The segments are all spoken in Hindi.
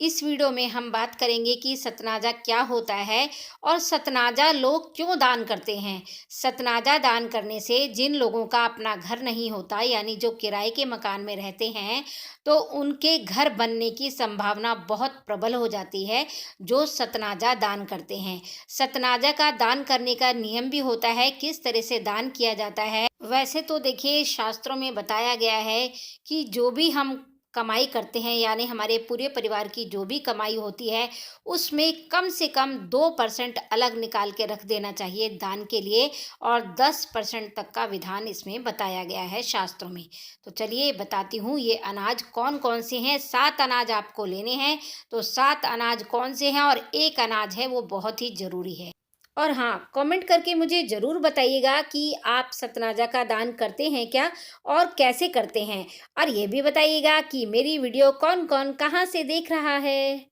इस वीडियो में हम बात करेंगे कि सतनाजा क्या होता है और सतनाजा लोग क्यों दान करते हैं। सतनाजा दान करने से जिन लोगों का अपना घर नहीं होता, यानी जो किराए के मकान में रहते हैं, तो उनके घर बनने की संभावना बहुत प्रबल हो जाती है जो सतनाजा दान करते हैं। सतनाजा का दान करने का नियम भी होता है, किस तरह से दान किया जाता है। वैसे तो देखिए, शास्त्रों में बताया गया है कि जो भी हम कमाई करते हैं, यानी हमारे पूरे परिवार की जो भी कमाई होती है, उसमें कम से कम 2% अलग निकाल के रख देना चाहिए दान के लिए, और 10% तक का विधान इसमें बताया गया है शास्त्रों में। तो चलिए बताती हूँ ये अनाज कौन कौन से हैं। 7 अनाज आपको लेने हैं। तो 7 अनाज कौन से हैं, और एक अनाज है वो बहुत ही ज़रूरी है। और हाँ, कमेंट करके मुझे ज़रूर बताइएगा कि आप सतनाजा का दान करते हैं क्या और कैसे करते हैं। और ये भी बताइएगा कि मेरी वीडियो कौन कौन कहाँ से देख रहा है।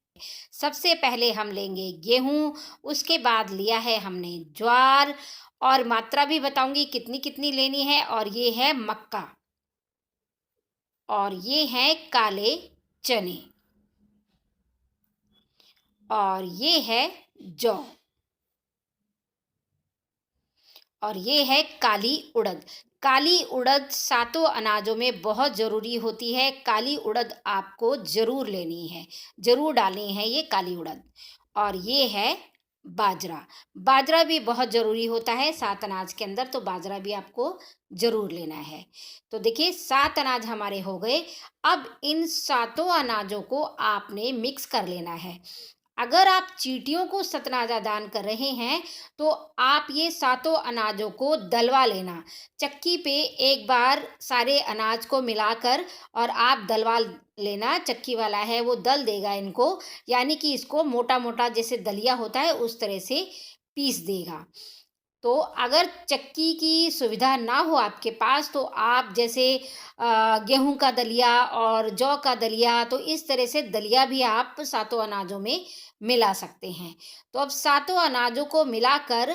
सबसे पहले हम लेंगे गेहूं, उसके बाद लिया है हमने ज्वार, और मात्रा भी बताऊंगी कितनी कितनी लेनी है। और ये है मक्का, और ये है काले चने, और ये है जौ, और ये है काली उड़द। काली उड़द सातों अनाजों में बहुत ज़रूरी होती है। काली उड़द आपको ज़रूर लेनी है, ज़रूर डालनी है ये काली उड़द। और ये है बाजरा। बाजरा भी बहुत ज़रूरी होता है 7 अनाज के अंदर, तो बाजरा भी आपको ज़रूर लेना है। तो देखिए, 7 अनाज हमारे हो गए। अब इन सातों अनाजों को आपने मिक्स कर लेना है। अगर आप चींटियों को सतनाजा दान कर रहे हैं, तो आप ये सातों अनाजों को दलवा लेना। चक्की पे एक बार सारे अनाज को मिलाकर और आप दलवा लेना। चक्की वाला है वो दल देगा इनको, यानी कि इसको मोटा मोटा जैसे दलिया होता है उस तरह से पीस देगा। तो अगर चक्की की सुविधा ना हो आपके पास, तो आप जैसे गेहूं का दलिया और जौ का दलिया, तो इस तरह से दलिया भी आप सातों अनाजों में मिला सकते हैं। तो अब सातों अनाजों को मिलाकर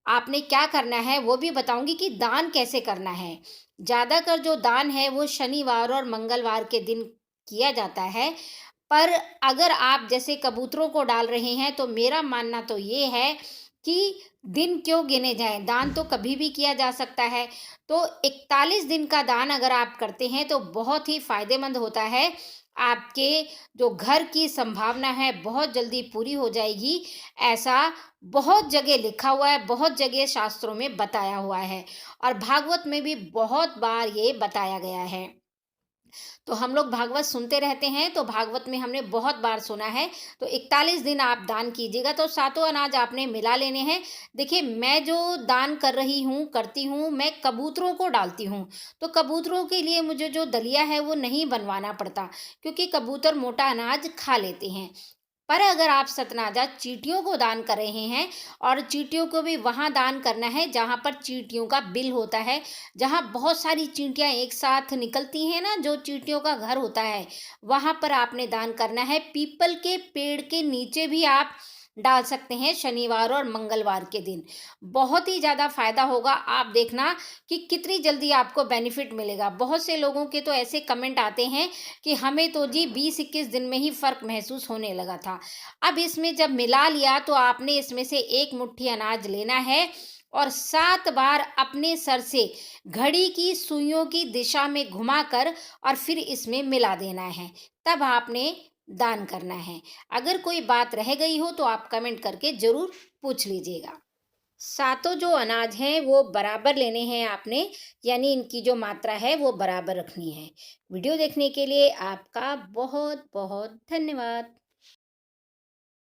आपने क्या करना है वो भी बताऊंगी कि दान कैसे करना है। ज़्यादातर जो दान है वो शनिवार और मंगलवार के दिन किया जाता है। पर अगर आप जैसे कबूतरों को डाल रहे हैं, तो मेरा मानना तो ये है कि दिन क्यों गिने जाएं, दान तो कभी भी किया जा सकता है। तो 41 दिन का दान अगर आप करते हैं तो बहुत ही फायदेमंद होता है। आपके जो घर की संभावना है बहुत जल्दी पूरी हो जाएगी। ऐसा बहुत जगह लिखा हुआ है, बहुत जगह शास्त्रों में बताया हुआ है, और भागवत में भी बहुत बार ये बताया गया है। तो हम लोग भागवत सुनते रहते हैं, तो भागवत में हमने बहुत बार सुना है। तो 41 दिन आप दान कीजिएगा। तो सातों अनाज आपने मिला लेने हैं। देखिए, मैं जो दान कर रही हूँ, करती हूँ, मैं कबूतरों को डालती हूँ। तो कबूतरों के लिए मुझे जो दलिया है वो नहीं बनवाना पड़ता, क्योंकि कबूतर मोटा अनाज खा लेते हैं। पर अगर आप सतनाजा चींटियों को दान कर रहे हैं, और चींटियों को भी वहाँ दान करना है जहाँ पर चींटियों का बिल होता है, जहाँ बहुत सारी चींटियाँ एक साथ निकलती हैं ना, जो चींटियों का घर होता है, वहाँ पर आपने दान करना है। पीपल के पेड़ के नीचे भी आप डाल सकते हैं शनिवार और मंगलवार के दिन। बहुत ही ज़्यादा फायदा होगा। आप देखना कि कितनी जल्दी आपको बेनिफिट मिलेगा। बहुत से लोगों के तो ऐसे कमेंट आते हैं कि हमें तो जी 20-21 दिन में ही फ़र्क महसूस होने लगा था। अब इसमें जब मिला लिया, तो आपने इसमें से एक मुट्ठी अनाज लेना है, और 7 बार अपने सर से घड़ी की सुइयों की दिशा में घुमाकर और फिर इसमें मिला देना है। तब आपने दान करना है। अगर कोई बात रह गई हो तो आप कमेंट करके ज़रूर पूछ लीजिएगा। सातों जो अनाज हैं वो बराबर लेने हैं आपने, यानी इनकी जो मात्रा है वो बराबर रखनी है। वीडियो देखने के लिए आपका बहुत बहुत धन्यवाद।